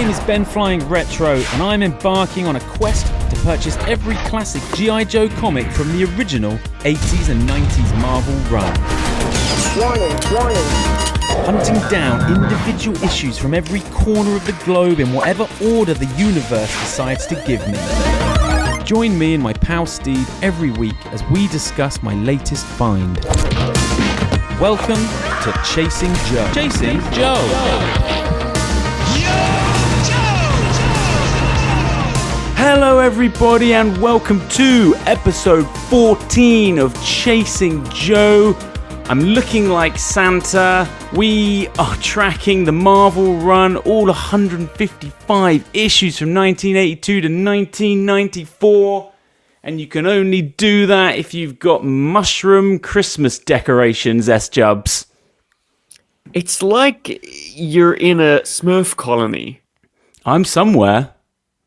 name is BenFlyingRetro, and I'm embarking on a quest to purchase every classic GI Joe comic from the original 80s and 90s Marvel run. Warning. Hunting down individual issues from every corner of the globe in whatever order the universe decides to give me. Join me and my pal Steve every week as we discuss my latest find. Welcome to Chasing Joe. Chasing Joe. Hello everybody and welcome to episode 14 of Chasing Joe. I'm looking like Santa. We are tracking the Marvel run, all 155 issues from 1982 to 1994. And you can only do that if you've got mushroom Christmas decorations, S-Jubs. It's like you're in a Smurf colony. I'm somewhere.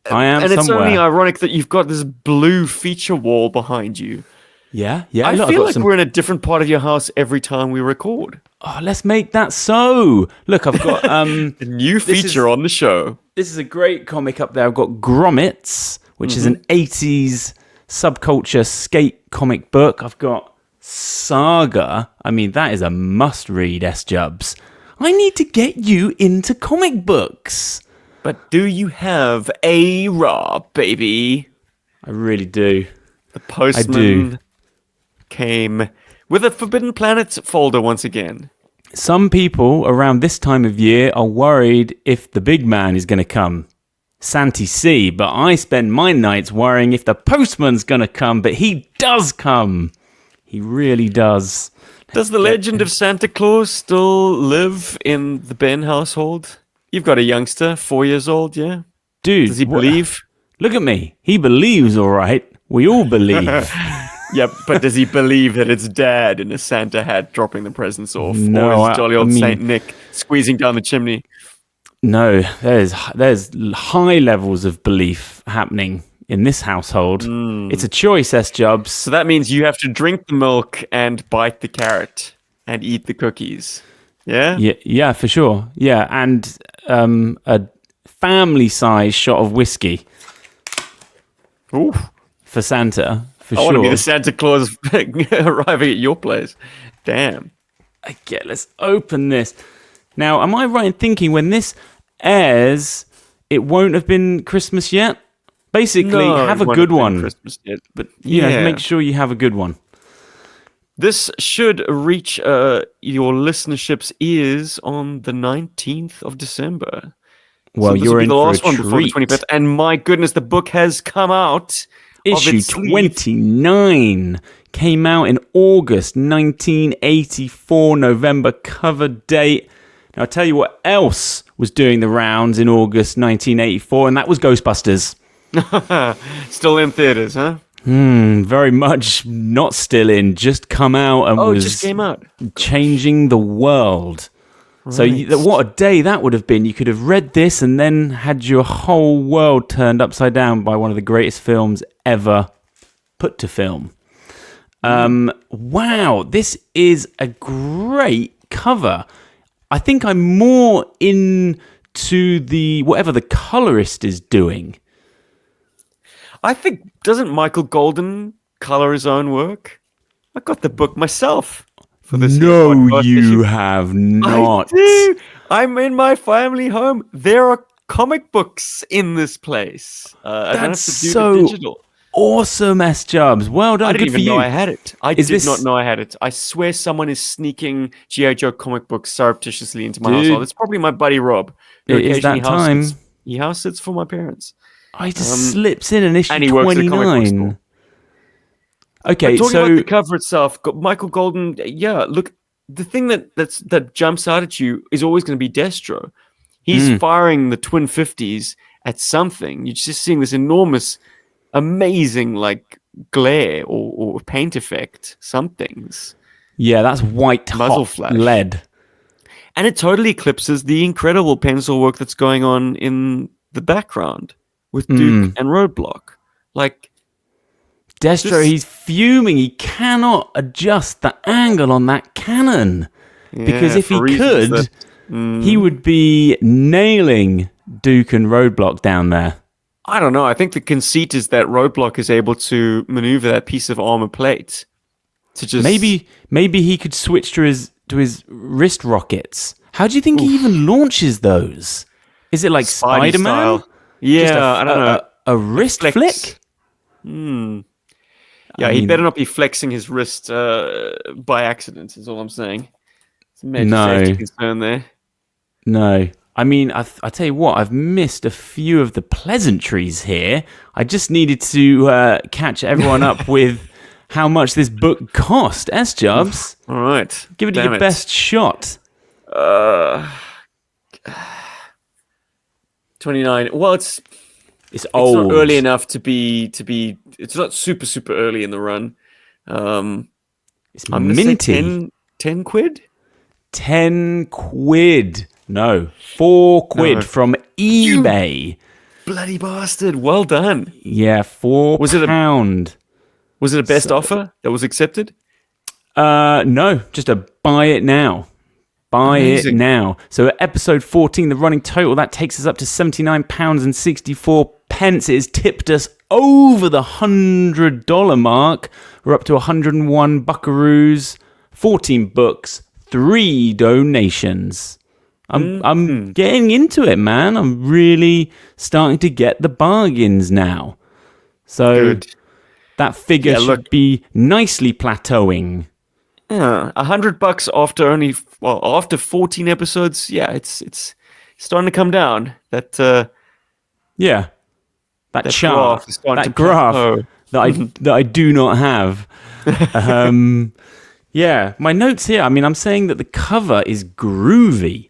I am and it's somewhere. only ironic that you've got this blue feature wall behind you. Yeah. I feel like we're in a different part of your house every time we record. Oh, let's make that so. Look, I've got a new feature on the show. This is a great comic up there. I've got Grommets, which is an 80s subculture skate comic book. I've got Saga. I mean, that is a must-read, S-Jubs. I need to get you into comic books. But do you have a Rob, baby? I really do. The postman came with a Forbidden Planet folder once again. Some people around this time of year are worried if the big man is going to come. Santy C, but I spend my nights worrying if the postman's going to come, but he does come. He really does. Does the legend of Santa Claus still live in the Ben household? You've got a youngster, 4 years old, yeah? Dude. Does he believe? Look at me. He believes, all right. We all believe. Yep, but does he believe that it's Dad in a Santa hat dropping the presents off? No, or is jolly old Saint Nick squeezing down the chimney? No, there's high levels of belief happening in this household. It's a choice, S-Jubs. So that means you have to drink the milk and bite the carrot and eat the cookies. Yeah? Yeah, for sure. Yeah, and a family-size shot of whiskey. Ooh. For Santa, for sure. I want to be the Santa Claus arriving at your place. Damn. Okay, let's open this. Now, am I right in thinking when this airs, it won't have been Christmas yet? Basically, have a good one. Christmas yet, but you know, make sure you have a good one. This should reach your listenership's ears on the 19th of December. Well, so you're in the for last a one before the 25th, and my goodness, the book has come out. Issue 29 came out in August 1984, November cover date. Now, I'll tell you what else was doing the rounds in August 1984, and that was Ghostbusters. Still in theaters, huh? Very much not still in, just come out and was just came out. Changing the world. Right. So what a day that would have been. You could have read this and then had your whole world turned upside down by one of the greatest films ever put to film. Wow, this is a great cover. I think I'm more into the whatever the colorist is doing. I think, doesn't Michael Golden color his own work? I got the book myself for this. No, you have not. I do. I'm in my family home. There are comic books in this place. I don't have to do the digital. Awesome, S-Jubs. Well done. I didn't Good even for know you. I had it. I did not know I had it. I swear someone is sneaking G.I. Joe comic books surreptitiously into my household. It's probably my buddy Rob. It is that time. He house sits for my parents. He just slips in an issue and he 29. Works at a comic book store. Okay, talking about the cover itself, Michael Golden, look, the thing that jumps out at you is always going to be Destro. He's firing the twin 50s at something. You're just seeing this enormous, amazing, like, glare or paint effect, somethings. Yeah, that's white muzzle hot flash. lead. And it totally eclipses the incredible pencil work that's going on in the background with Duke and Roadblock. Like, Destro, he's fuming. He cannot adjust the angle on that cannon. Because if he could, he would be nailing Duke and Roadblock down there? I don't know. I think the conceit is that Roadblock is able to maneuver that piece of armor plate to just maybe he could switch to his wrist rockets. How do you think he even launches those? Is it like Spidey Spider-Man? style. Yeah, I don't know. A wrist flick? Yeah, he better not be flexing his wrist by accident, is all I'm saying. It's a major safety concern there. No. I mean, I tell you what, I've missed a few of the pleasantries here. I just needed to catch everyone up with how much this book cost. S-Jobs. All right. Give it your best shot. 29. Well, it's old. It's not early enough to be. It's not super early in the run. It's I'm minty. 10 quid? 10 quid. No, 4 quid from eBay. You bloody bastard. Well done. Yeah, £4. Was it a best offer that was accepted? No, just a buy it now. Buy it now. So at episode 14, the running total, that takes us up to £79.64. It has tipped us over the $100 mark. We're up to 101 buckaroos, 14 books, 3 donations. I'm getting into it, man. I'm really starting to get the bargains now. So that figure should be nicely plateauing. Yeah, $100 after 14 episodes. Yeah, it's starting to come down. That chart, that graph that I do not have. Yeah, my notes here. I mean, I'm saying that the cover is groovy.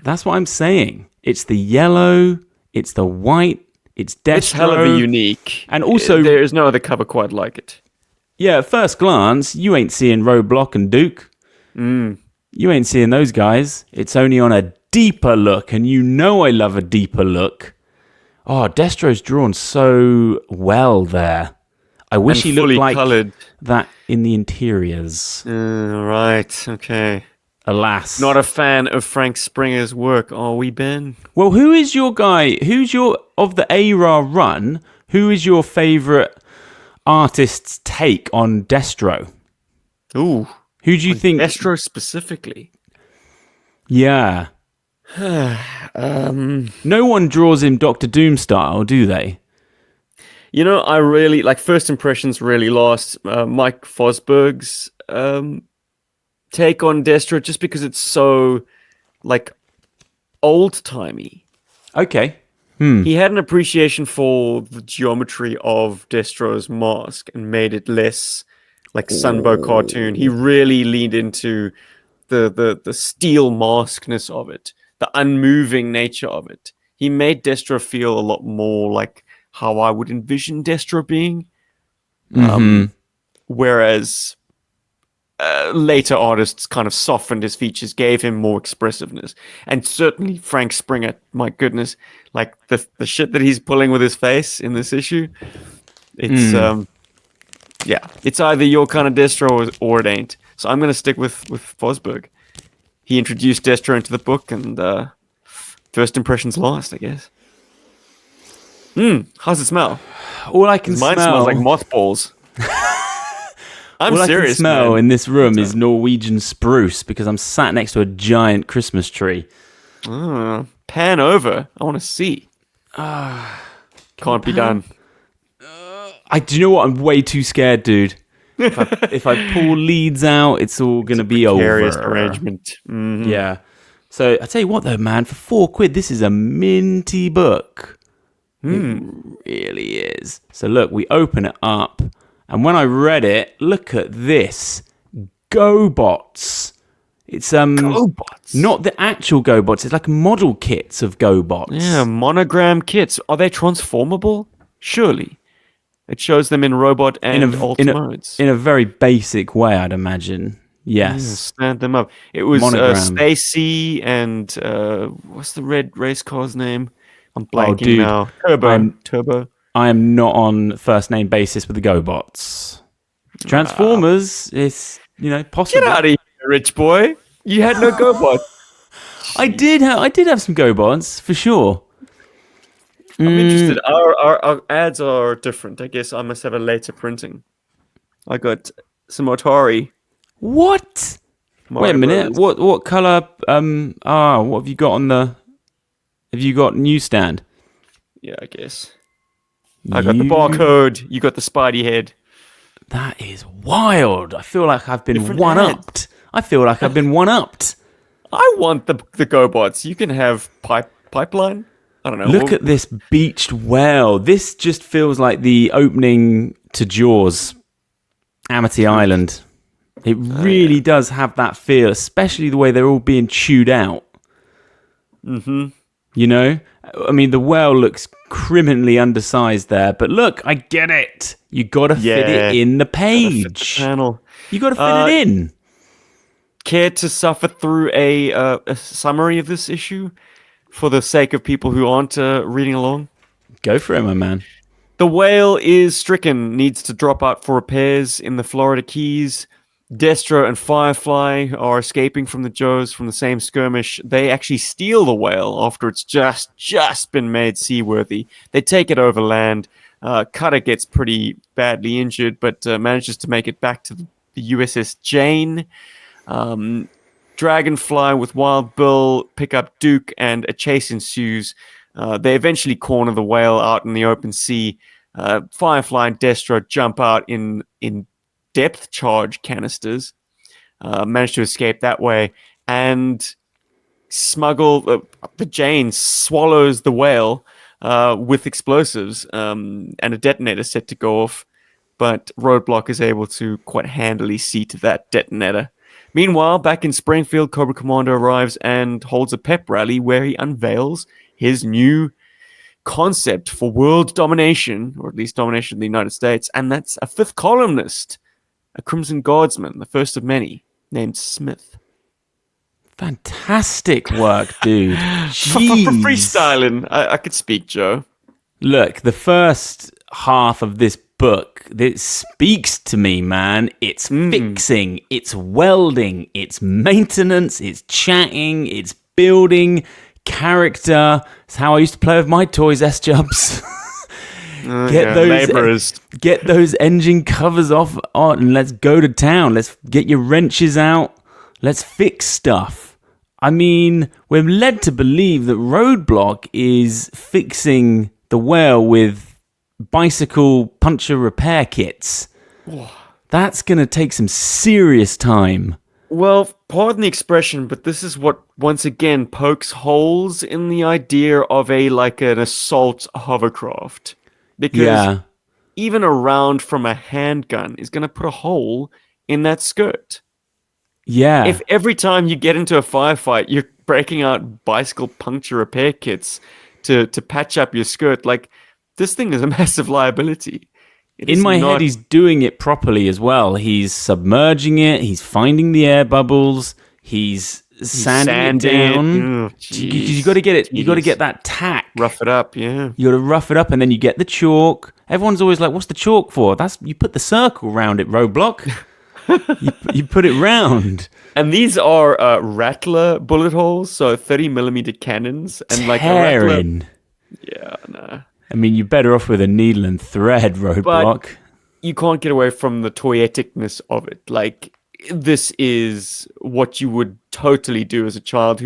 That's what I'm saying. It's the yellow, it's the white, it's Destro. It's hell of a unique. And also, there is no other cover quite like it. Yeah, at first glance, you ain't seeing Roadblock and Duke. You ain't seeing those guys. It's only on a deeper look, and you know I love a deeper look. Oh, Destro's drawn so well there. I wish he looked like that in the interiors. Right, okay. Alas. Not a fan of Frank Springer's work, are we, Ben? Well, who is your guy? Of the ARA run, who is your favourite artist's take on Destro? Ooh. Who do you think? Destro specifically? Yeah. No one draws him Doctor Doom style, do they? You know, I really, first impressions really lost Mike Fosberg's take on Destro just because it's so, old-timey. Okay. He had an appreciation for the geometry of Destro's mask and made it less like Sunbow cartoon. He really leaned into the steel maskness of it, the unmoving nature of it. He made Destro feel a lot more like how I would envision Destro being. Whereas later artists kind of softened his features, gave him more expressiveness. And certainly Frank Springer, my goodness, the shit that he's pulling with his face in this issue, it's it's either your kind of Destro or it ain't. So I'm going to stick with Fosberg. He introduced Destro into the book, and first impressions last, I guess. How's it smell? All I can Mine smell smells like mothballs. I'm all serious, I can smell man. in this room is Norwegian spruce because I'm sat next to a giant Christmas tree. Pan over. I want to see. Can't be done. Do you know what? I'm way too scared, dude. If I pull leads out, it's all going to be over. Precarious arrangement. Yeah. So I tell you what, though, man, for £4, this is a minty book. It really is. So look, we open it up. And when I read it, look at this. GoBots. It's GoBots? Not the actual GoBots. It's like model kits of GoBots. Yeah, monogram kits. Are they transformable? Surely. It shows them in robot and alt modes. In a very basic way, I'd imagine. Yes. Stand them up. It was Stacy and what's the red race car's name? I'm blanking now. Turbo. I am not on first name basis with the GoBots. Transformers is, possible. Get out of here, rich boy. You had no GoBots. I did have some GoBots for sure. I'm interested. Our ads are different. I guess I must have a later printing. I got some Atari. What? Wait a Mario minute. Brothers. What color? What have you got on the? Have you got newsstand? Yeah, I guess. I got the barcode. You got the Spidey head. That is wild. I feel like I've been Different one-upped. I feel like I've been one-upped. I want the GoBots. You can have pipeline. I don't know. Look at this beached whale. This just feels like the opening to Jaws, Amity Island. It really does have that feel, especially the way they're all being chewed out. Mm-hmm. You know? I mean, the whale looks criminally undersized there, but look, I get it. You got to fit it in the page. Panel. You got to fit it in. Care to suffer through a summary of this issue for the sake of people who aren't reading along? Go for it, my man. The whale is stricken, needs to drop out for repairs in the Florida Keys. Destro and Firefly are escaping from the Joes from the same skirmish. They actually steal the whale after it's just been made seaworthy. They take it overland. Cutter gets pretty badly injured, but manages to make it back to the USS Jane. Dragonfly with Wild Bill pick up Duke, and a chase ensues. They eventually corner the whale out in the open sea. Firefly and Destro jump out in depth charge canisters, manage to escape that way, and smuggle the Jane swallows the whale with explosives and a detonator set to go off, but Roadblock is able to quite handily see to that detonator. Meanwhile, back in Springfield, Cobra Commander arrives and holds a pep rally where he unveils his new concept for world domination, or at least domination of the United States, and that's a fifth columnist, a Crimson Guardsman, the first of many, named Smith. Fantastic work, dude. For Jeez. freestyling, I could speak, Joe. Look, the first half of this book, it speaks to me, man. It's fixing, it's welding, it's maintenance, it's chatting, it's building character. It's how I used to play with my toys, S-Jubs. Get those engine covers off and let's go to town. Let's get your wrenches out. Let's fix stuff. I mean, we're led to believe that Roadblock is fixing the whale with bicycle puncture repair kits. That's going to take some serious time. Well, pardon the expression, but this is what once again pokes holes in the idea of an assault hovercraft. Because even a round from a handgun is going to put a hole in that skirt. Yeah. If every time you get into a firefight, you're breaking out bicycle puncture repair kits to patch up your skirt, this thing is a massive liability. In my head, he's doing it properly as well. He's submerging it. He's finding the air bubbles. He's sanding it down. You got to get it. You got to get that tack. Rough it up, yeah. You got to rough it up, and then you get the chalk. Everyone's always like, "What's the chalk for?" You put the circle around it, Roadblock. you put it round. And these are Rattler bullet holes, so 30mm cannons, and a Rattler. Yeah, no. I mean, you're better off with a needle and thread, Roadblock. But you can't get away from the toyeticness of it. This is what you would totally do as a child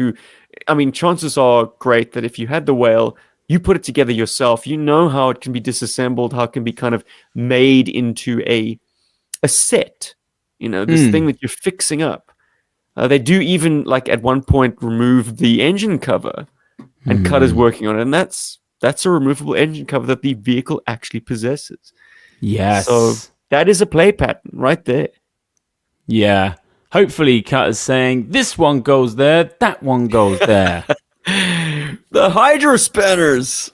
chances are great that if you had the whale, you put it together yourself, you know how it can be disassembled, how it can be kind of made into a set, this thing that you're fixing up. They do even, at one point, remove the engine cover, and Cutter's working on it, and that's a removable engine cover that the vehicle actually possesses. Yes. So that is a play pattern right there. Yeah. Hopefully Cutter's saying, this one goes there, that one goes there. The Hydro Spanners!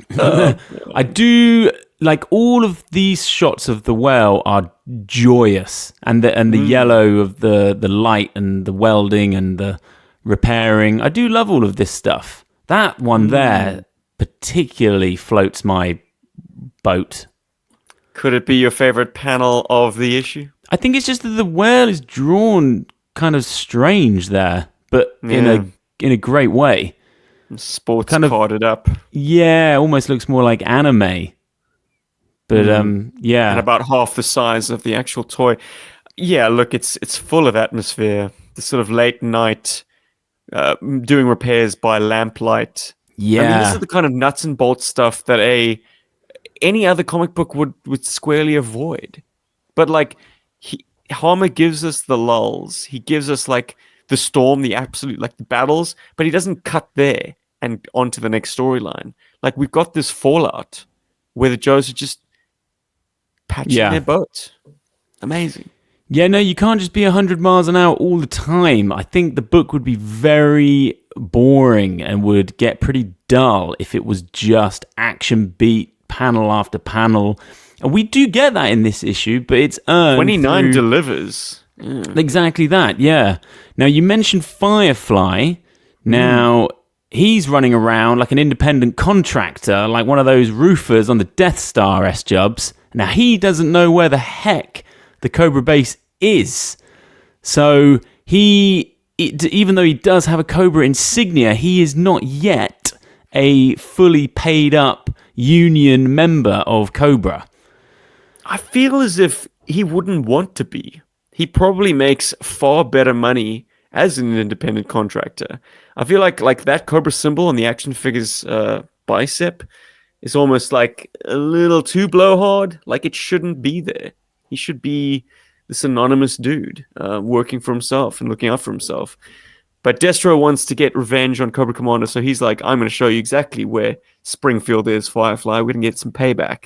I do, all of these shots of the whale are joyous. And the yellow of the light and the welding and the repairing. I do love all of this stuff. That one there particularly floats my boat. Could it be your favorite panel of the issue? I think it's just that the whale is drawn kind of strange there, but in a in a great way. Sports Kind of- carded up. Yeah, almost looks more like anime. But yeah. And about half the size of the actual toy. Yeah, look, it's full of atmosphere. The sort of late night doing repairs by lamplight. I mean, this Yeah. is the kind of nuts and bolts stuff that any other comic book would squarely avoid. But like, Harmer gives us the lulls. He gives us like the storm, the absolute like the battles, but he doesn't cut there and onto the next storyline. Like we've got this fallout where the Joes are just patching their boat. Amazing. Yeah, no, you can't just be 100 miles an hour all the time. I think the book would be very boring and would get pretty dull if it was just action beat panel after panel. And we do get that in this issue, but it's earned 29 delivers. Yeah. Exactly that, yeah. Now, you mentioned Firefly. Now, he's running around like an independent contractor, like one of those roofers on the Death Star S-Jubs. Now, he doesn't know where the heck the Cobra base is. So, even though he does have a Cobra insignia, he is not yet a fully paid up union member of Cobra. I feel as if he wouldn't want to be. He probably makes far better money as an independent contractor. I feel like that Cobra symbol on the action figure's bicep is almost like a little too blowhard. Like it shouldn't be there. He should be this anonymous dude working for himself and looking out for himself. But Destro wants to get revenge on Cobra Commander, so he's like, I'm going to show you exactly where Springfield is, Firefly. We're going to get some payback.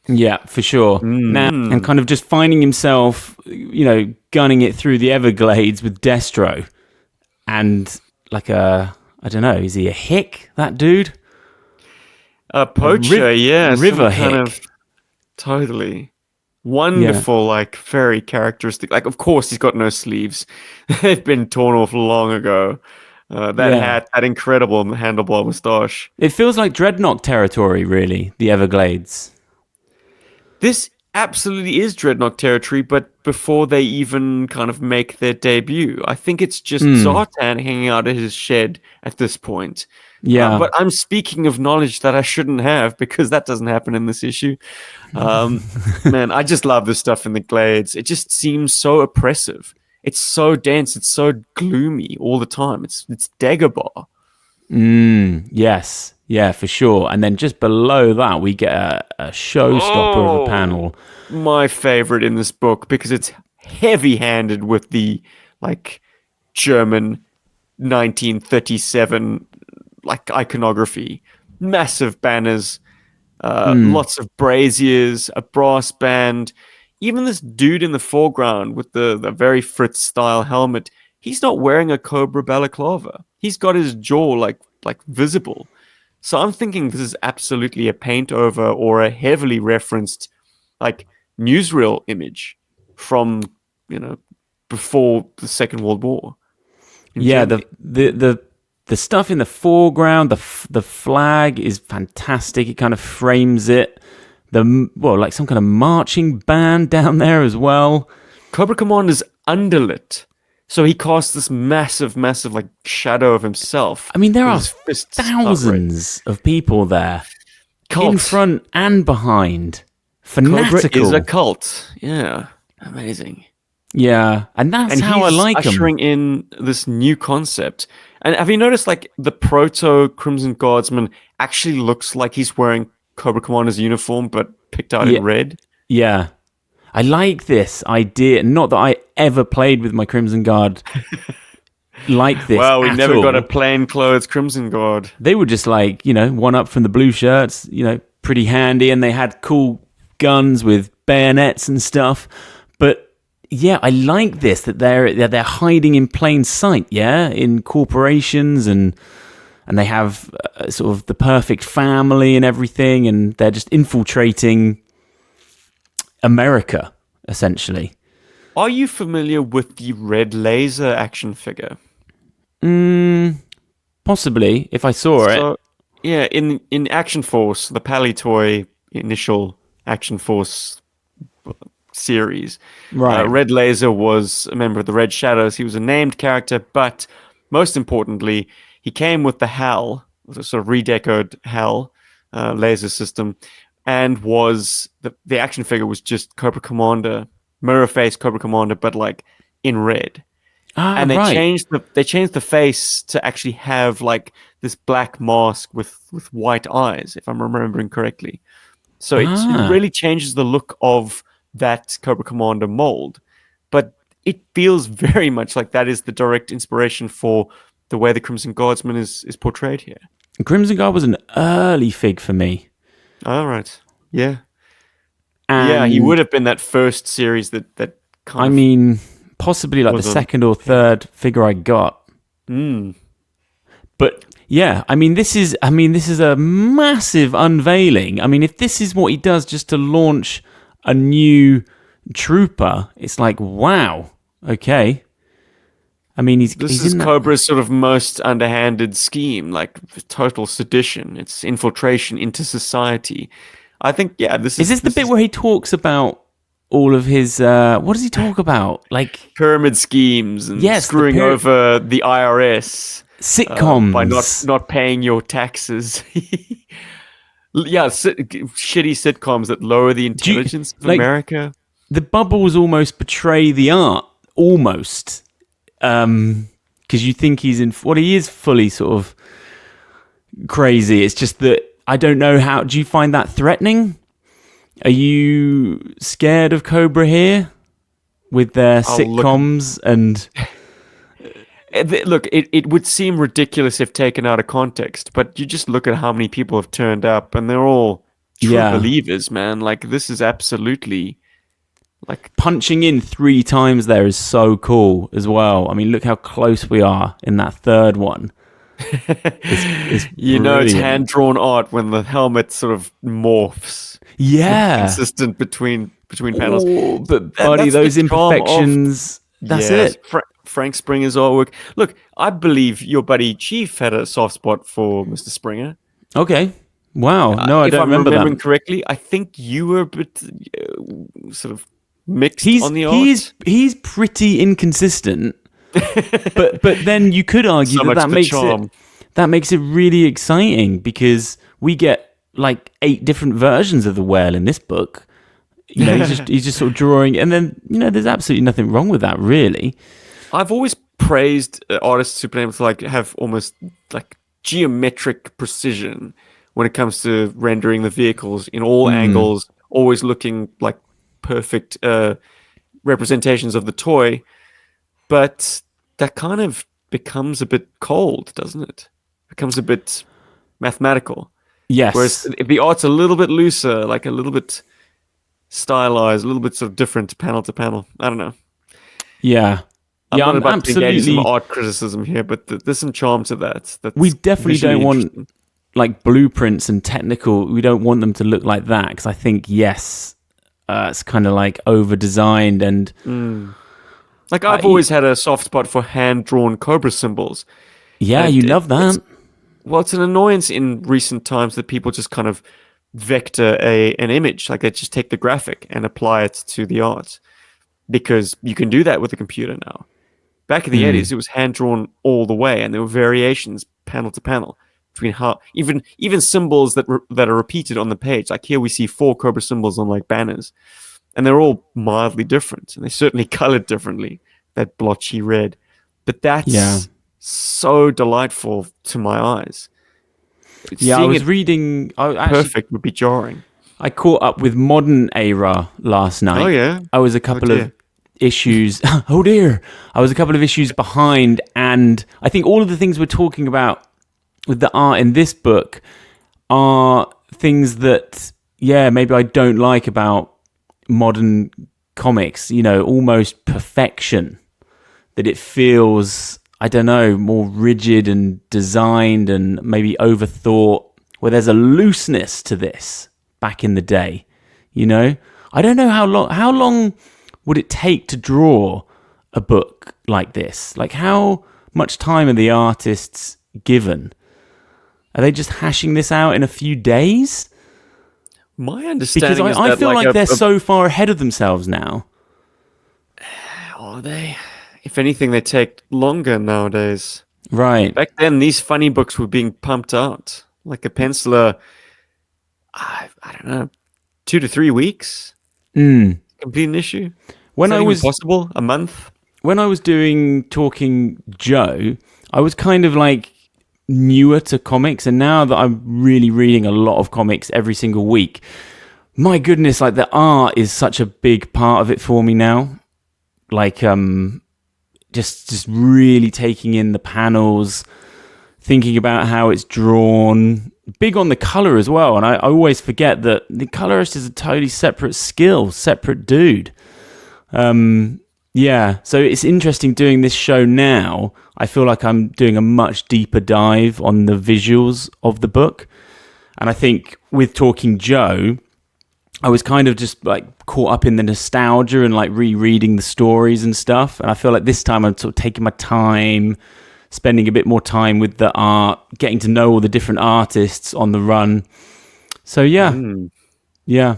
Yeah, for sure. Now, and kind of just finding himself, gunning it through the Everglades with Destro. And like I don't know, is he a hick, that dude? A poacher, yeah. River kind hick. of, totally. Wonderful, like, very characteristic. Like, of course, he's got no sleeves. They've been torn off long ago. That hat, that incredible handlebar moustache. It feels like Dreadnought territory, really, the Everglades. This absolutely is Dreadnought territory, but before they even kind of make their debut. I think it's just Zartan hanging out at his shed at this point. Yeah. But I'm speaking of knowledge that I shouldn't have because that doesn't happen in this issue. Man, I just love this stuff in the Glades. It just seems so oppressive. It's so dense. It's so gloomy all the time. It's Dagobah. Yes. Yeah, for sure. And then just below that, we get a showstopper of a panel. My favorite in this book because it's heavy-handed with the like German 1937 like iconography, massive banners, lots of braziers, a brass band. Even this dude in the foreground with the very Fritz-style helmet, he's not wearing a Cobra balaclava. He's got his jaw like visible. So I'm thinking this is absolutely a paint over or a heavily referenced like newsreel image from, before the Second World War. Yeah, the stuff in the foreground, the flag is fantastic. It kind of frames it. Like some kind of marching band down there as well. Cobra Commander's underlit. So he casts this massive like shadow of himself. I mean, there are thousands of people there. Cult. In front and behind. Fanatical. Cobra is a cult. Yeah. Amazing. Yeah. And that's how I like him. Ushering in this new concept. And have you noticed like the proto Crimson Guardsman actually looks like he's wearing Cobra Commander's uniform but picked out in red? Yeah. I like this idea. Not that I ever played with my Crimson Guard like this. Well, we never all. got a plainclothes Crimson Guard. They were just like, one up from the blue shirts, pretty handy, and they had cool guns with bayonets and stuff. But yeah, I like this that they're hiding in plain sight. Yeah, in corporations and they have sort of the perfect family and everything, and they're just infiltrating America, essentially. Are you familiar with the Red Laser action figure? Possibly, if I saw it. Yeah, in Action Force, the Palitoy initial Action Force series, right? Red Laser was a member of the Red Shadows. He was a named character, but most importantly, he came with the HAL, the sort of redecoed HAL laser system, and the action figure was just Cobra Commander, mirror face Cobra Commander, but like in red. And they Right. changed the face to actually have like this black mask with white eyes, if I'm remembering correctly. So it really changes the look of that Cobra Commander mold. But it feels very much like that is the direct inspiration for the way the Crimson Guardsman is portrayed here. Crimson Guard was an early fig for me. All right. Yeah. And yeah, he would have been that first series that kind I of... mean, possibly like the second or third figure I got. But yeah, I mean, this is a massive unveiling. I mean, if this is what he does just to launch a new trooper, it's like, wow, okay. I mean, This he's is in Cobra's sort of most underhanded scheme, like total sedition. It's infiltration into society. I think, yeah, this is the bit where he talks about all of his, what does he talk about? Like pyramid schemes and screwing over the IRS. Sitcoms. By not paying your taxes. Yeah, shitty sitcoms that lower the intelligence of America. The bubbles almost betray the art, almost. Because you think he's he is fully sort of crazy. It's just that I don't know how. Do you find that threatening? Are you scared of Cobra here with their sitcoms and? Look, it would seem ridiculous if taken out of context, but you just look at how many people have turned up, and they're all true believers, man. Like, this is absolutely... like punching in 3 times there is so cool as well. I mean, look how close we are in that third one. It's it's hand-drawn art when the helmet sort of morphs. Yeah. Consistent between panels. But buddy, those imperfections, that's it. Frank Springer's artwork. Look, I believe your buddy Chief had a soft spot for Mr. Springer. Okay. Wow. No, I don't remember that. If I'm remembering correctly, I think you were a bit sort of mixed on the art. He's pretty inconsistent. but then you could argue that makes it really exciting because we get like 8 different versions of the whale in this book. You know, he's just sort of drawing, and then there's absolutely nothing wrong with that, really. I've always praised artists who've been able to like have almost like geometric precision when it comes to rendering the vehicles in all angles, always looking like perfect representations of the toy. But that kind of becomes a bit cold, doesn't it? It becomes a bit mathematical. Yes. Whereas if the art's a little bit looser, like a little bit stylized, a little bit sort of different panel to panel. I don't know. Yeah. I'm not about to engage some art criticism here, but there's some charm to that. We definitely don't want like blueprints and technical. We don't want them to look like that because I think it's kind of like over designed and like I've always had a soft spot for hand drawn Cobra symbols. Yeah, you love that. Well, it's an annoyance in recent times that people just kind of vector an image, like they just take the graphic and apply it to the art, because you can do that with a computer now. Back in the 80s, it was hand-drawn all the way, and there were variations panel to panel between how even symbols that are repeated on the page. Like here we see 4 Cobra symbols on like banners, and they're all mildly different, and they're certainly colored differently, that blotchy red. But that's so delightful to my eyes. I was reading... Perfect would be jarring. I caught up with Modern Era last night. Oh, yeah? I was a couple of issues... oh, dear! I was a couple of issues behind, and I think all of the things we're talking about with the art in this book are things that, maybe I don't like about modern comics. Almost perfection. That it feels... I don't know, more rigid and designed and maybe overthought, where there's a looseness to this back in the day, I don't know how long would it take to draw a book like this? Like, how much time are the artists given? Are they just hashing this out in a few days? My understanding because I feel like they're so far ahead of themselves now. Are they? If anything, they take longer nowadays. Right. Back then, these funny books were being pumped out. Like a penciler, I don't know, 2 to 3 weeks? Mm. Complete an issue? Is When that I even was possible? A month? when I was doing Talking Joe, I was kind of like newer to comics, and now that I'm really reading a lot of comics every single week, my goodness, like the art is such a big part of it for me now. Like just really taking in the panels, thinking about how it's drawn, big on the color as well. And I always forget that the colorist is a totally separate skill, separate dude. Yeah, so it's interesting doing this show now. I feel like I'm doing a much deeper dive on the visuals of the book. And I think with Talking Joe, I was kind of just like caught up in the nostalgia and like rereading the stories and stuff. And I feel like this time I'm sort of taking my time, spending a bit more time with the art, getting to know all the different artists on the run. So yeah, yeah,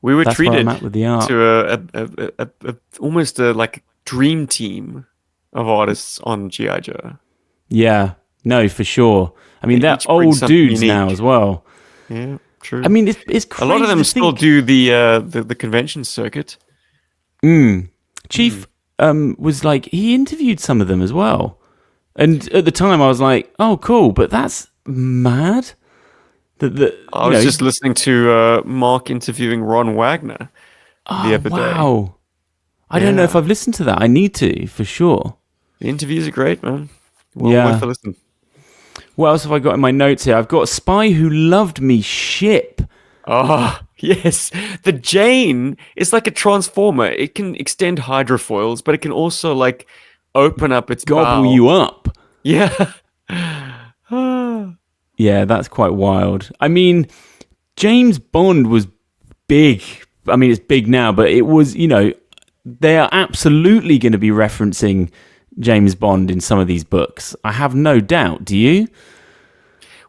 We were that's where treated I'm at with the art. to almost a like dream team of artists on GI Joe. Yeah, no, for sure. I mean, They they're each bring old something dudes now unique. as well. Yeah, true. I mean, it's A crazy lot of them to still think. do the convention circuit. Chief was like, he interviewed some of them as well. And at the time I was like, oh, cool, but that's mad. I was just listening to Mark interviewing Ron Wagner the other day. wow. I don't know if Yeah. I've listened to that. I need to, for sure. The interviews are great, man. Well Yeah. worth a listen. What else have I got in my notes here? I've got Spy Who Loved Me ship. Oh, yes. The Jane is like a transformer. It can extend hydrofoils, but it can also like open up its Gobble bow. you up. Yeah. Yeah, that's quite wild. I mean, James Bond was big. I mean, it's big now, but it was, they are absolutely going to be referencing James Bond in some of these books. I have no doubt. Do you?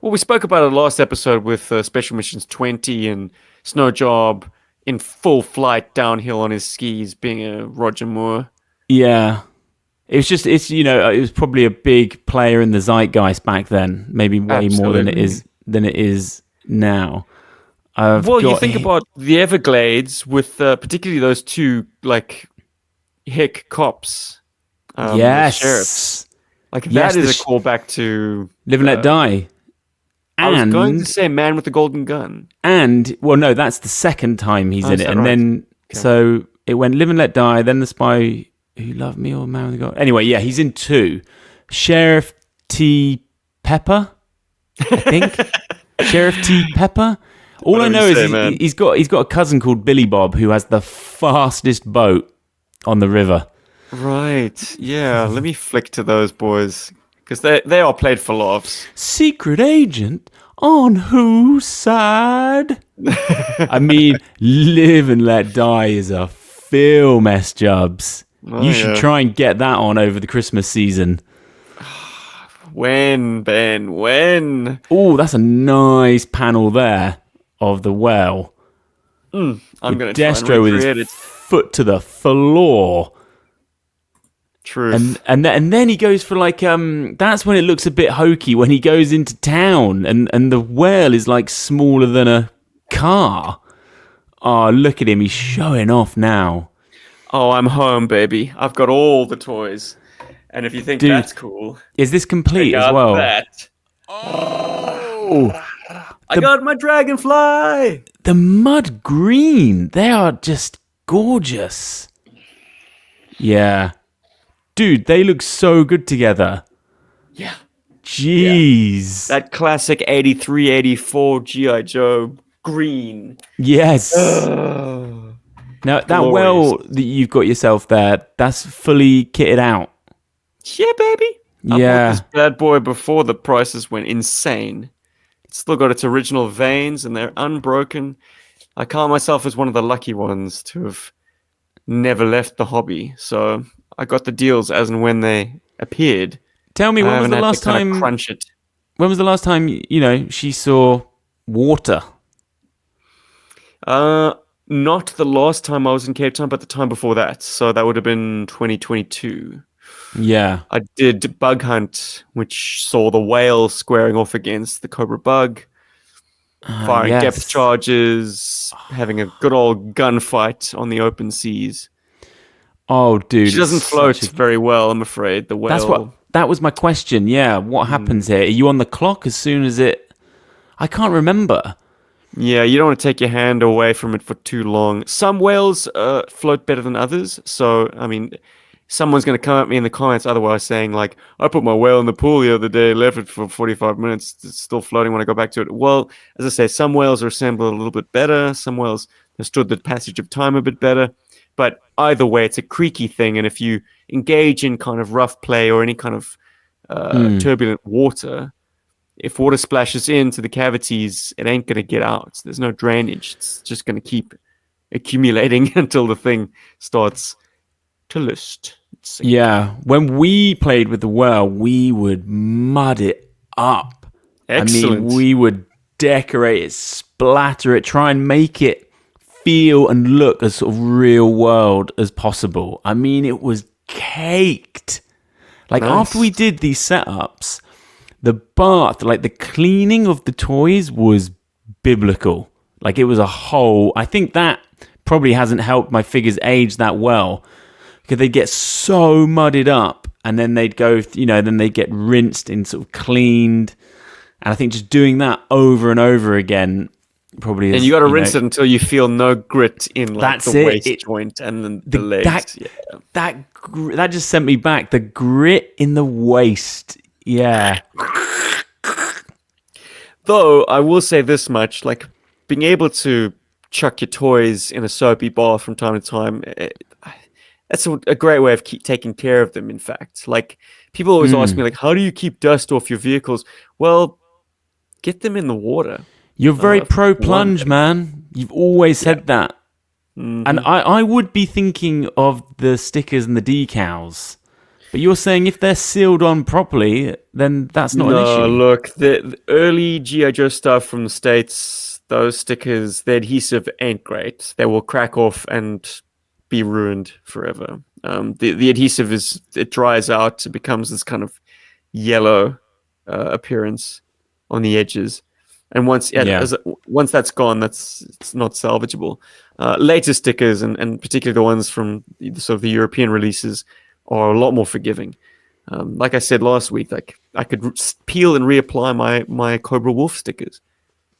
Well, we spoke about it last episode with Special Missions 20 and Snow Job in full flight downhill on his skis being a Roger Moore. Yeah. It was probably a big player in the zeitgeist back then, maybe way more than it is now. You think about the Everglades with particularly those two like hick cops, the sheriffs. Like that is a callback to Live and Let Die. I was going to say Man with the Golden Gun. And well, no, that's the second time he's in it, and right? then so it went Live and Let Die, then The Spy Who Loved Me or Man with the Golden. Anyway, yeah, he's in 2. Sheriff T. Pepper, I think. Sheriff T. Pepper. All I know is he's got a cousin called Billy Bob who has the fastest boat on the river. Right. Yeah. Let me flick to those boys because they are played for laughs. Secret agent on whose side? I mean, Live and Let Die is a film, S-Jubs. You should try and get that on over the Christmas season. When, Ben? When? Oh, that's a nice panel there of the well. I'm going to Destro with his foot to the floor. Truth. And then he goes for like that's when it looks a bit hokey when he goes into town and the whale is like smaller than a car. Oh, look at him, he's showing off now. Oh, I'm home, baby. I've got all the toys. And if you think that's cool, is this complete as well? That. Oh, I got my dragonfly. The mud green, they are just gorgeous. Yeah. Dude, they look so good together. Yeah. Jeez. Yeah. That classic 83, 84 GI Joe green. Yes. Now, that well that you've got yourself there, that's fully kitted out. Yeah, baby. Yeah. I bought this bad boy before the prices went insane. It's still got its original veins and they're unbroken. I count myself as one of the lucky ones to have never left the hobby. So I got the deals as and when they appeared. Tell me, when was the last time? Crunch it. When was the last time she saw water? Not the last time I was in Cape Town, but the time before that. So that would have been 2022. Yeah. I did Bug Hunt, which saw the whale squaring off against the cobra bug, firing depth Yes. charges, having a good old gunfight on the open seas. Oh, dude, She it's doesn't such float a. very well, I'm afraid. The whale. That was my question. Yeah, what happens here? Are you on the clock as soon as it? I can't remember. Yeah, you don't want to take your hand away from it for too long. Some whales float better than others. So, I mean, someone's going to come at me in the comments otherwise saying, like, I put my whale in the pool the other day, left it for 45 minutes, it's still floating when I go back to it. Well, as I say, some whales are assembled a little bit better. Some whales have stood the passage of time a bit better. But either way, it's a creaky thing. And if you engage in kind of rough play or any kind of turbulent water, if water splashes into the cavities, it ain't going to get out. There's no drainage. It's just going to keep accumulating until the thing starts to list. Yeah, when we played with the whale, we would mud it up. Excellent. I mean, we would decorate it, splatter it, try and make it feel and look as sort of real world as possible. I mean, it was caked. Like, Nice. after we did these setups, the bath, like the cleaning of the toys was biblical. Like, it was a whole. I think that probably hasn't helped my figures age that well, because they get so mudded up and then they'd go, then they get rinsed and sort of cleaned. And I think just doing that over and over again probably is. And you got to rinse it until you feel no grit in like That's the it. waist joint and then the legs. That just sent me back. The grit in the waist. Yeah. Though I will say this much, like being able to chuck your toys in a soapy bath from time to time, that's a great way of taking care of them, in fact. Like, people always ask me, like, how do you keep dust off your vehicles? Well, get them in the water. You're very pro-plunge, man. You've always said that. Mm-hmm. And I would be thinking of the stickers and the decals. But you're saying if they're sealed on properly, then that's not an issue. Look, the early GI Joe stuff from the States, those stickers, the adhesive ain't great. They will crack off and be ruined forever. The adhesive it dries out, it becomes this kind of yellow appearance on the edges, and once that's gone, it's not salvageable. Later stickers and particularly the ones from sort of the European releases are a lot more forgiving. Like I said last week, like I could peel and reapply my Cobra Wolf stickers.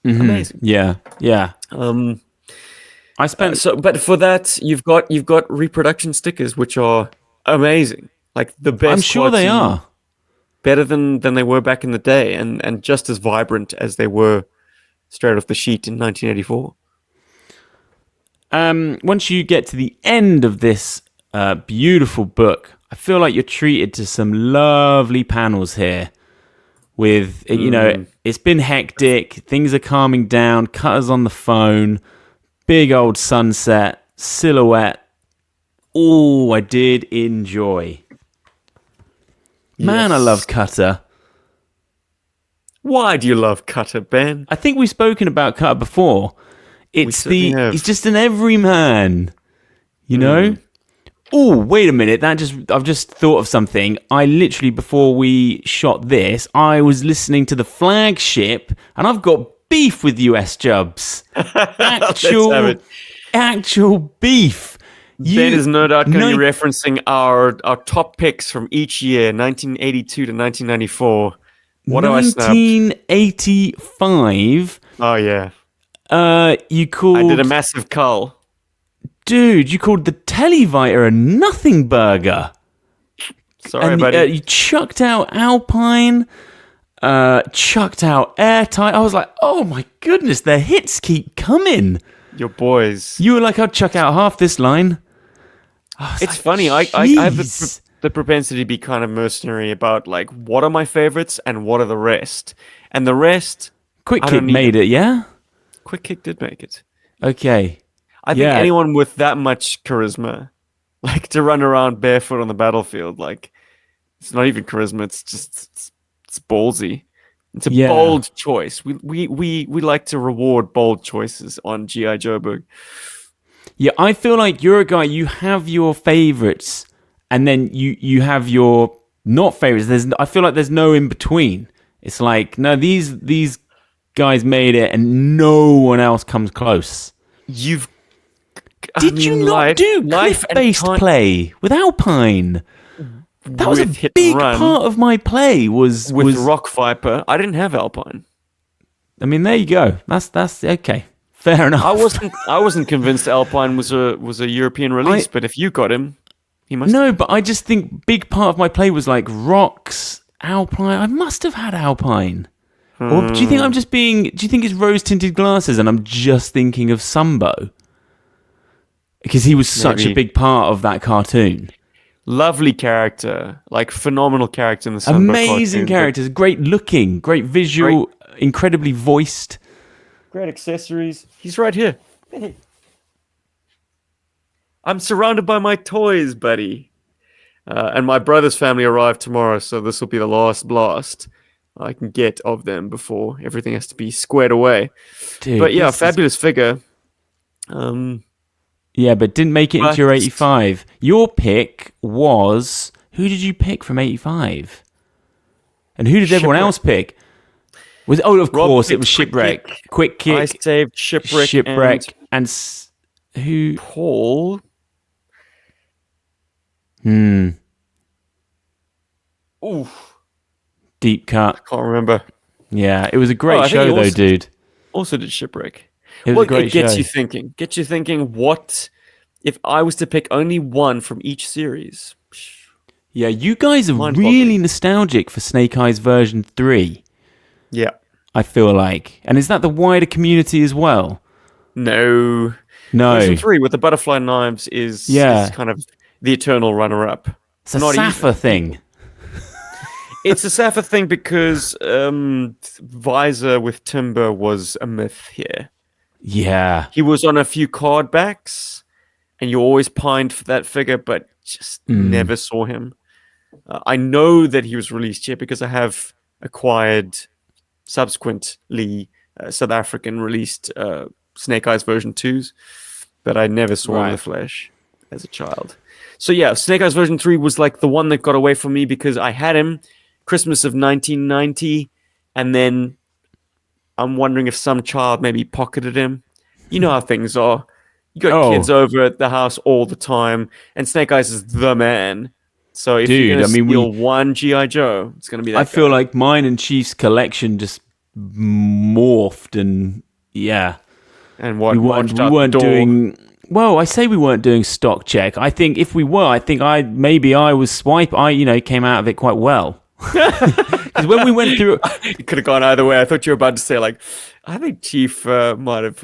Mm-hmm. Amazing. Yeah. I spent but for that you've got reproduction stickers which are amazing, like the best. I'm sure they are better than they were back in the day, and just as vibrant as they were straight off the sheet in 1984. Once you get to the end of this beautiful book, I feel like you're treated to some lovely panels here. With it's been hectic, things are calming down, Cutter's on the phone. Big old sunset, silhouette. Oh, I did enjoy. Man, I love Cutter. Why do you love Cutter, Ben? I think we've spoken about Cutter before. He's just an everyman. You know? Oh, wait a minute. I've just thought of something. I literally, before we shot this, I was listening to the Flagship, and I've got beef with US Jubs. Actual beef. Ben is no doubt going to be referencing our top picks from each year, 1982 to 1994. What do I snap? 1985. Oh, yeah. You called... I did a massive cull. Dude, you called the Televiter a nothing burger. Sorry, buddy. You chucked out Alpine... chucked out Airtight. I was like, oh my goodness, the hits keep coming. Your boys. You were like, I'd chuck out half this line. It's funny. I have the propensity to be kind of mercenary about like what are my favorites and what are the rest. And the rest, Quick Kick made it, yeah? Quick Kick did make it. Okay. I think anyone with that much charisma, like to run around barefoot on the battlefield, like it's not even charisma. It's just it's ballsy. It's a bold choice. We like to reward bold choices on GI Joburg. Yeah, I feel like you're a guy, you have your favorites, and then you have your not favorites. I feel like there's no in between. It's like, no, these guys made it, and no one else comes close. Did you not do cliff-based play with Alpine? That was a big part of my play. Was Rock Viper. I didn't have Alpine. I mean, there you go. That's okay. Fair enough. I wasn't convinced Alpine was a European release, but if you got him, he must. No, but I just think big part of my play was like rocks, Alpine. I must have had Alpine. Or do you think I'm just being? Do you think it's rose-tinted glasses and I'm just thinking of Sumbo? Because he was such a big part of that cartoon. Lovely character, like phenomenal character in the Sumbo Amazing characters, great looking, great visual, incredibly voiced. Great accessories. He's right here. I'm surrounded by my toys, buddy. And my brother's family arrive tomorrow, so this will be the last blast I can get of them before everything has to be squared away. Dude, but yeah, fabulous figure. Yeah, but didn't make it into your 85. Your pick was... Who did you pick from 85? And who did everyone else pick? Of course, it was Shipwreck. Quick Kick. I saved Shipwreck. And who? Paul. Oof. Deep cut. I can't remember. Yeah, it was a great show, though, dude. Also did Shipwreck. It was a great show. Gets you thinking, what if I was to pick only one from each series? Yeah, you guys are really nostalgic for Snake Eyes version 3. Yeah. I feel like. And is that the wider community as well? No. Version 3 with the butterfly knives is kind of the eternal runner-up. It's a Safa thing. It's a Safa thing because Visor with Timber was a myth here. Yeah. He was on a few card backs, and you always pined for that figure, but just never saw him. I know that he was released here because I have acquired subsequently South African released Snake Eyes version 2s, but I never saw him in the flesh as a child. So yeah, Snake Eyes version 3 was like the one that got away from me because I had him Christmas of 1990, and then I'm wondering if some child maybe pocketed him. You know how things are. You got kids over at the house all the time, and Snake Eyes is the man. So if you're going to steal one G.I. Joe, it's going to be that I feel like mine and Chief's collection just morphed, and yeah. And what? We weren't doing... Well, I say we weren't doing stock check. I think if we were, I think I was swipe. I came out of it quite well. Because when we went through... It could have gone either way. I thought you were about to say, like, I think Chief might have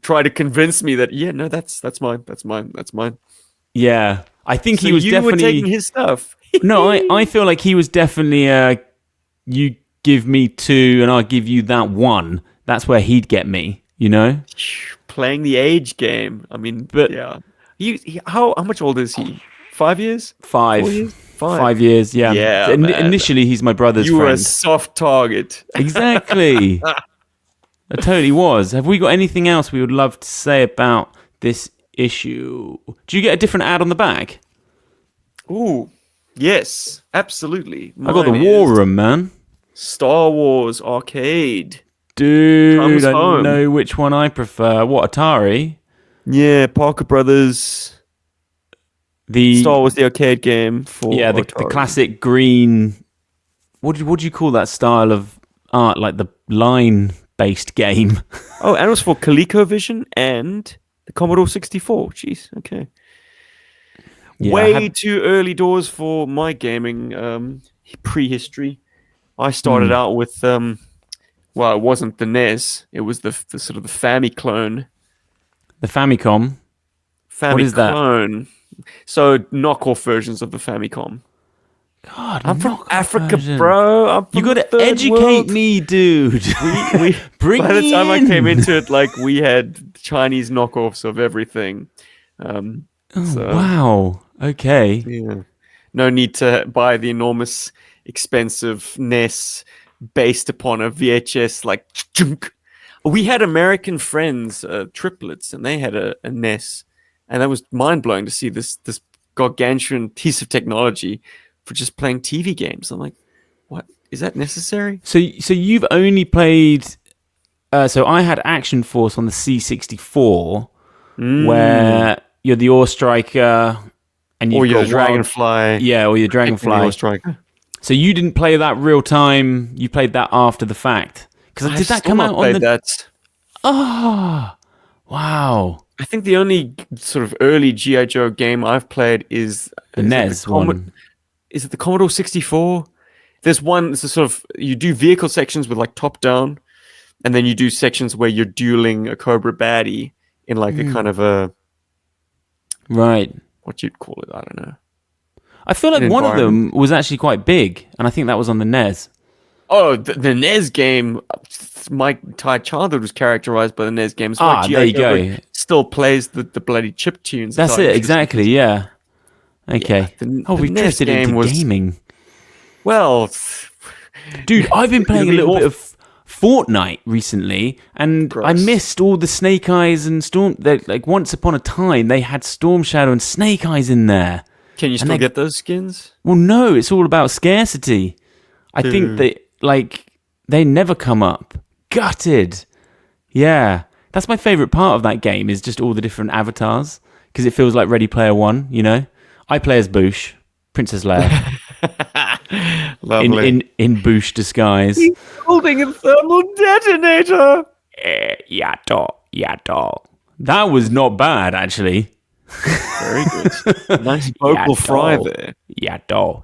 tried to convince me that, yeah, no, that's mine. That's mine. Yeah. I think he was definitely... you were taking his stuff. No, I feel like he was definitely, you give me 2 and I'll give you that 1. That's where he'd get me, you know? Playing the age game. I mean, but yeah. How much older is he? 5 years? 5. 4 years? 5 years, yeah. Yeah, initially, he's my brother's friend. You were a soft target. Exactly. I totally was. Have we got anything else we would love to say about this issue? Do you get a different ad on the back? Ooh, yes, absolutely. I got the War Room, man. Star Wars Arcade. Dude, I know which one I prefer. What, Atari? Yeah, Parker Brothers. Star Wars, the arcade game for the classic green. What do you call that style of art? Like the line-based game. Oh, and it was for ColecoVision and the Commodore 64. Jeez, okay. Yeah, way too early doors for my gaming prehistory. I started out with well, it wasn't the NES. It was the sort of the Famicom clone. The Famicom. What is that? Clone. So knockoff versions of the Famicom. God, I'm from Africa, bro. You got to educate me, dude. By the time I came into it, like we had Chinese knockoffs of everything. Wow. Okay. Yeah. No need to buy the enormous, expensive NES based upon a VHS. Like, we had American friends, triplets, and they had a NES. And that was mind-blowing to see this gargantuan piece of technology for just playing TV games. I'm like, what? Is that necessary? So you've only played. So I had Action Force on the C64, where you're the Ore Striker, and you've Or your got Dragonfly. Yeah, or your Dragonfly. Ore Striker. So you didn't play that real time. You played that after the fact. Because did that come out on the? That. Oh, wow. I think the only sort of early GI Joe game I've played is The NES one. Is it the Commodore 64? There's one. It's a sort of you do vehicle sections with like top down, and then you do sections where you're dueling a Cobra baddie in like a kind of a right. What you'd call it? I don't know. I feel like one of them was actually quite big, and I think that was on the NES. Oh, the NES game. My entire childhood was characterized by the NES games. There you go. Still plays the bloody chip tunes. That's it, exactly. Yeah. Okay. Yeah, we've drifted into gaming. Well, dude, I've been playing a little bit of Fortnite recently, and I missed all the Snake Eyes and Storm. Like once upon a time, they had Storm Shadow and Snake Eyes in there. Can you still get those skins? Well, no, it's all about scarcity. I think they never come up. Gutted. Yeah, that's my favorite part of that game is just all the different avatars because it feels like Ready Player One. You know, I play as Boosh, Princess Leia. Lovely. In Boosh disguise. He's holding a thermal detonator. Yato. That was not bad, actually. Very good. Nice vocal fry there. Yato.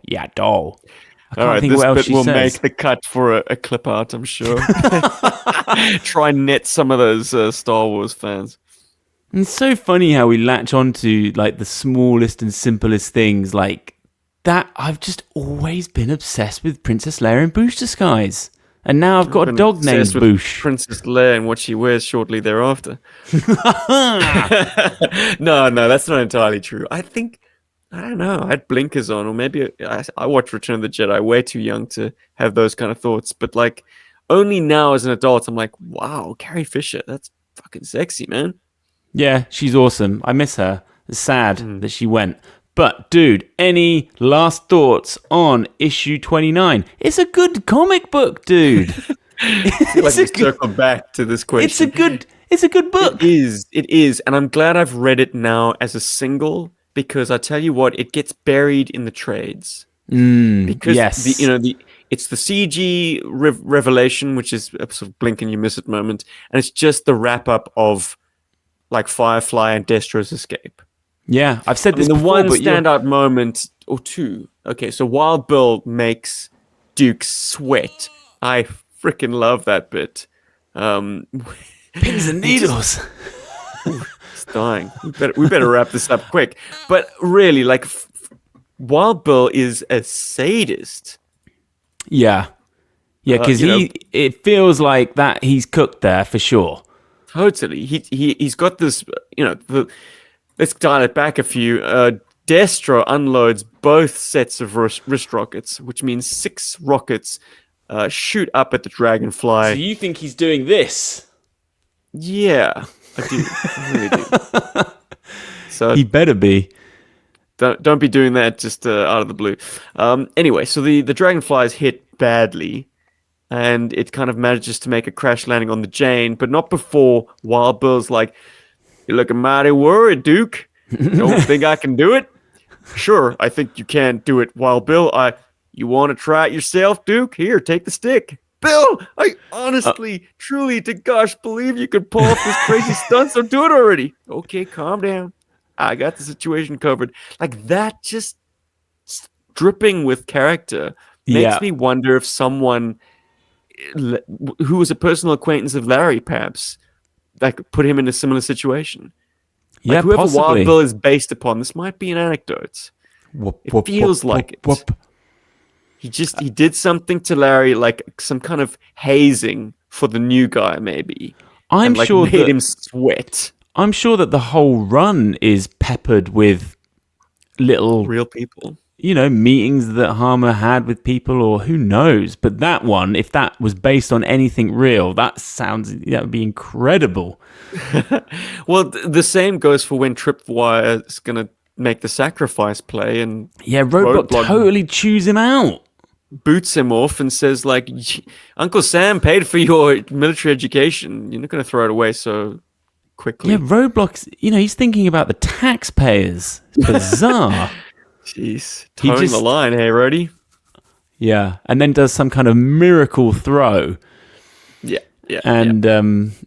I can't All right, think this what else bit she will says. make the cut for a clip art, I'm sure. Try and net some of those Star Wars fans. And it's so funny how we latch onto like the smallest and simplest things like that. I've just always been obsessed with Princess Leia in Boosh disguise. And now I've got a dog named Boosh. Princess Leia and what she wears shortly thereafter. No, that's not entirely true. I don't know. I had blinkers on, or maybe I watched Return of the Jedi way too young to have those kind of thoughts. But like, only now as an adult, I'm like, wow, Carrie Fisher, that's fucking sexy, man. Yeah, she's awesome. I miss her. It's sad that she went. But, dude, any last thoughts on issue 29? It's a good comic book, dude. Circle back to this question. It's a good book. It is. And I'm glad I've read it now as a single, because I tell you what, it gets buried in the trades. Because it's the CG revelation, which is a sort of blink and you miss it moment, and it's just the wrap up of like Firefly and Destro's escape. Yeah, I've said this before, the one but standout moment or two. Okay, so Wild Bill makes Duke sweat. I freaking love that bit. Pins and needles. It's dying. We better wrap this up quick. But really, like, Wild Bill is a sadist. Yeah, because it feels like that he's cooked there for sure. Totally. He's got this. Let's dial it back a few. Destro unloads both sets of wrist rockets, which means 6 rockets shoot up at the Dragonfly. So you think he's doing this? Yeah, I do. I really do. So he better be. Don't be doing that just out of the blue. Anyway, so the Dragonfly is hit badly, and it kind of manages to make a crash landing on the Jane, but not before Wild Bill's like, "You're looking mighty worried, Duke. Don't think I can do it?" "Sure, I think you can do it, Wild Bill. You want to try it yourself, Duke? Here, take the stick." "Bill, I honestly, truly, to gosh, believe you could pull off this crazy stunt, so do it already." "Okay, calm down. I got the situation covered." Like that, just dripping with character, makes me wonder if someone who was a personal acquaintance of Larry, perhaps, like put him in a similar situation. Like whoever possibly. Wild Bill is based upon, this might be an anecdote. It feels like it. He did something to Larry, like some kind of hazing for the new guy, maybe. I'm sure made him sweat. I'm sure that the whole run is peppered with little real people. Meetings that Harmer had with people, or who knows. But that one, if that was based on anything real, that would be incredible. Well, the same goes for when Tripwire is going to make the sacrifice play, and Roadblock totally chews him out. Boots him off and says, like, Uncle Sam paid for your military education. You're not going to throw it away so quickly. Yeah, Roadblock's, he's thinking about the taxpayers. It's bizarre. Jeez. Towing the line, hey, Rhodey? Yeah, and then does some kind of miracle throw. Yeah. And,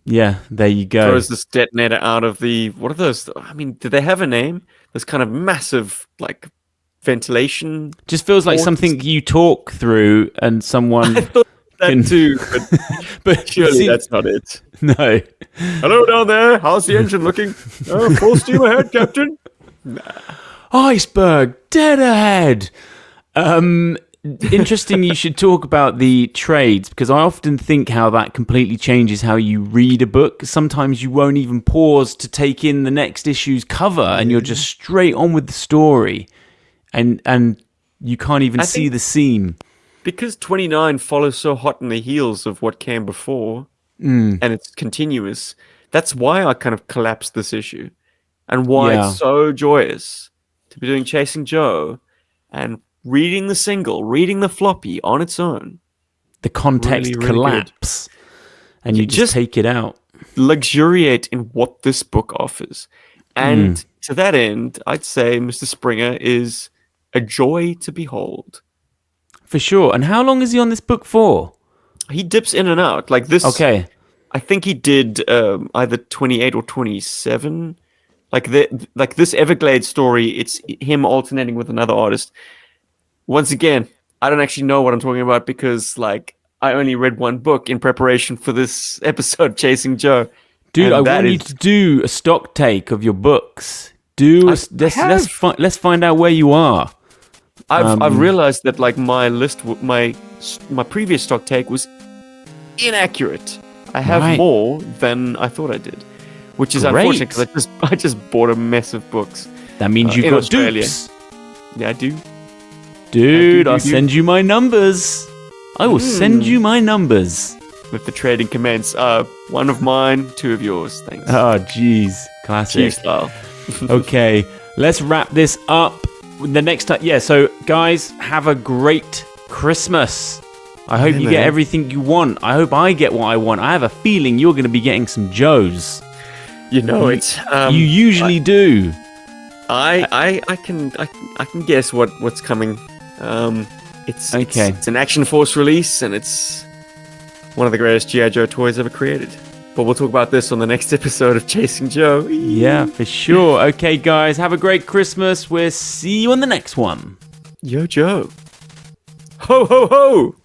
there you go. Throws this detonator out of the... What are those? I mean, do they have a name? This kind of massive, like, ventilation... Just feels like something you talk through and someone... I thought that too, but surely that's not it. No. Hello down there. How's the engine looking? Full steam ahead, Captain. Nah. Iceberg, dead ahead. Interesting you should talk about the trades, because I often think how that completely changes how you read a book. Sometimes you won't even pause to take in the next issue's cover, and you're just straight on with the story, and you can't even see the seam. Because 29 follows so hot in the heels of what came before, and it's continuous, that's why I kind of collapsed this issue, and why it's so joyous to be doing Chasing Joe and reading the single, reading the floppy on its own. The context really collapse. Good. And you just take it out. Luxuriate in what this book offers. And to that end, I'd say Mr. Springer is a joy to behold. For sure. And how long is he on this book for? He dips in and out. Like this. Okay. I think he did either 28 or 27. Like this Everglades story, it's him alternating with another artist. Once again, I don't actually know what I'm talking about because, like, I only read one book in preparation for this episode, Chasing Joe. Dude, I want you to do a stock take of your books. Let's find out where you are. I've realized that, like, my list, my previous stock take was inaccurate. I have more than I thought I did, which is unfortunate because I just bought a mess of books. That means you've got Australia. dupes. Yeah, I do. Dude, I'll send you my numbers. I will send you my numbers. With the trading commence. One of mine, two of yours. Thanks. Oh, jeez. Classic. Chief style. Okay, let's wrap this up. The next time. Yeah, so guys, have a great Christmas. I hope you get everything you want. I hope I get what I want. I have a feeling you're going to be getting some Joes. You know it. You usually do. I can guess what's coming. It's an Action Force release, and it's one of the greatest GI Joe toys ever created. But we'll talk about this on the next episode of Chasing Joe. Yeah, for sure. Okay, guys, have a great Christmas. We'll see you on the next one. Yo, Joe. Ho, ho, ho!